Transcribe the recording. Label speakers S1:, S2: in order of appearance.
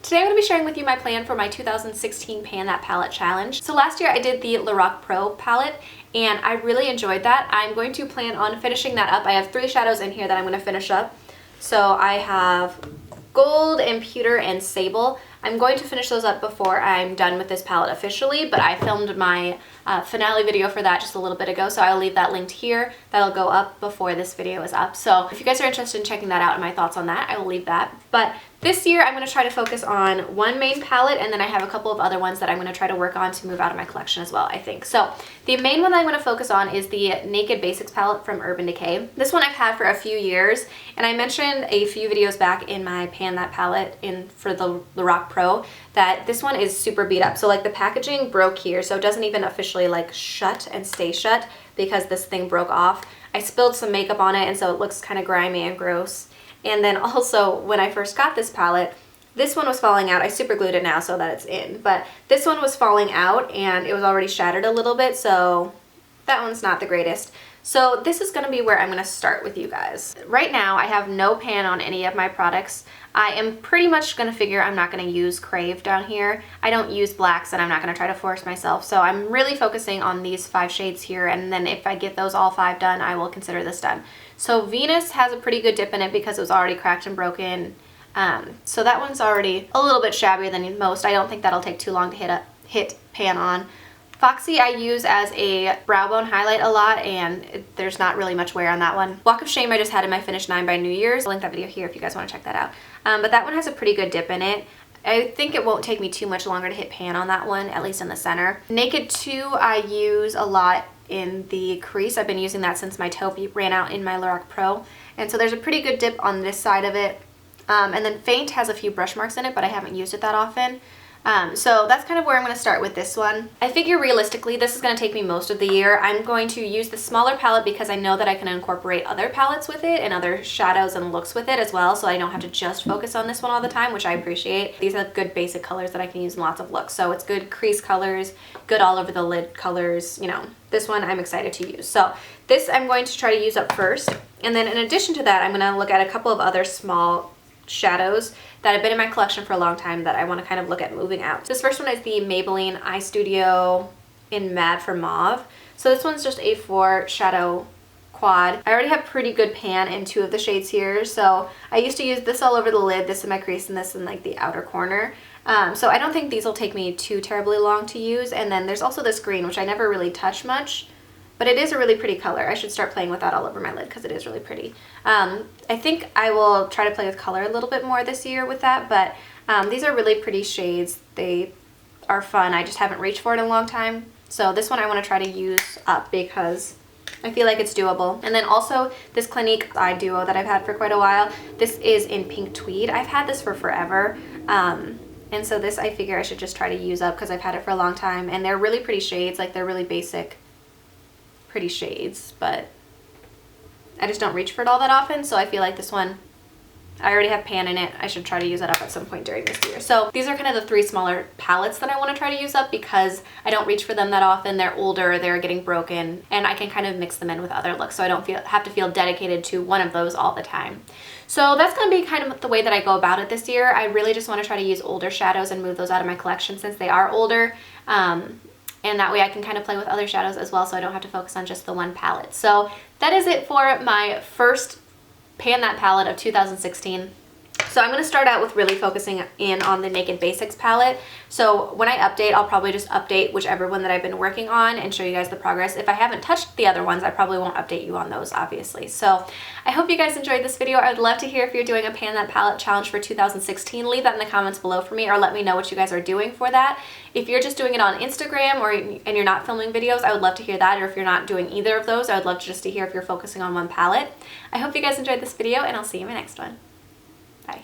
S1: Today I'm going to be sharing with you my plan for my 2016 Pan That Palette Challenge. So last year I did the Lorac Pro palette and I really enjoyed that. I'm going to plan on finishing that up. I have 3 shadows in here that I'm going to finish up. So I have Gold and Pewter and Sable. I'm going to finish those up before I'm done with this palette officially, but I filmed my finale video for that just a little bit ago, so I'll leave that linked here. That'll go up before this video is up. So if you guys are interested in checking that out and my thoughts on that, I will leave that. But this year I'm going to try to focus on one main palette, and then I have a couple of other ones that I'm going to try to work on to move out of my collection as well, I think. So the main one that I'm going to focus on is the Naked Basics palette from Urban Decay. This one I've had for a few years, and I mentioned a few videos back in my Pan That palette for the Lorac Pro that this one is super beat up. So like the packaging broke here, so it doesn't even officially like shut and stay shut because this thing broke off. I spilled some makeup on it, and so it looks kind of grimy and gross. And then also when I first got this palette, this one was falling out. I super glued it now so that it's in, but this one was falling out and it was already shattered a little bit, so that one's not the greatest. So this is going to be where I'm going to start with you guys. Right now I have no pan on any of my products. I am pretty much going to figure I'm not going to use Crave down here. I don't use blacks and I'm not going to try to force myself. So I'm really focusing on these 5 shades here, and then if I get those all 5 done, I will consider this done. So Venus has a pretty good dip in it because it was already cracked and broken. So that one's already a little bit shabbier than most. I don't think that'll take too long to hit pan on. Foxy I use as a brow bone highlight a lot, and there's not really much wear on that one. Walk of Shame I just had in my Finish 9 by New Year's. I'll link that video here if you guys want to check that out. But that one has a pretty good dip in it. I think it won't take me too much longer to hit pan on that one, at least in the center. Naked 2 I use a lot in the crease. I've been using that since my taupe ran out in my Lorac Pro. And so there's a pretty good dip on this side of it. And then Faint has a few brush marks in it, but I haven't used it that often. So that's kind of where I'm going to start with this one. I figure realistically this is going to take me most of the year. I'm going to use the smaller palette because I know that I can incorporate other palettes with it and other shadows and looks with it as well, so I don't have to just focus on this one all the time, which I appreciate. These are good basic colors that I can use in lots of looks, so it's good crease colors, good all over the lid colors, you know. This one I'm excited to use. So this I'm going to try to use up first, and then in addition to that I'm going to look at a couple of other small shadows that have been in my collection for a long time that I want to kind of look at moving out. So this first one is the Maybelline Eyestudio in Mad for Mauve. So this one's just a 4 shadow quad. I already have pretty good pan in 2 of the shades here, so I used to use this all over the lid, this in my crease, and this in like the outer corner. So I don't think these will take me too terribly long to use. And then there's also this green, which I never really touch much, but it is a really pretty color. I should start playing with that all over my lid because it is really pretty. I think I will try to play with color a little bit more this year with that, but these are really pretty shades. They are fun. I just haven't reached for it in a long time. So this one I want to try to use up because I feel like it's doable. And then also this Clinique eye duo that I've had for quite a while. This is in Pink Tweed. I've had this for forever. And so this I figure I should just try to use up because I've had it for a long time. And they're really pretty shades. Like they're really basic pretty shades, but I just don't reach for it all that often, so I feel like this one, I already have pan in it. I should try to use that up at some point during this year. So these are kind of the 3 smaller palettes that I want to try to use up because I don't reach for them that often. They're older, they're getting broken, and I can kind of mix them in with other looks so I don't have to feel dedicated to one of those all the time. So that's going to be kind of the way that I go about it this year. I really just want to try to use older shadows and move those out of my collection since they are older. And that way I can kind of play with other shadows as well so I don't have to focus on just the one palette. So that is it for my first Pan That palette of 2016. So I'm going to start out with really focusing in on the Naked Basics palette. So when I update, I'll probably just update whichever one that I've been working on and show you guys the progress. If I haven't touched the other ones, I probably won't update you on those, obviously. So I hope you guys enjoyed this video. I would love to hear if you're doing a Pan That palette challenge for 2016. Leave that in the comments below for me, or let me know what you guys are doing for that. If you're just doing it on Instagram and you're not filming videos, I would love to hear that. Or if you're not doing either of those, I would love just to hear if you're focusing on one palette. I hope you guys enjoyed this video, and I'll see you in my next one. Bye.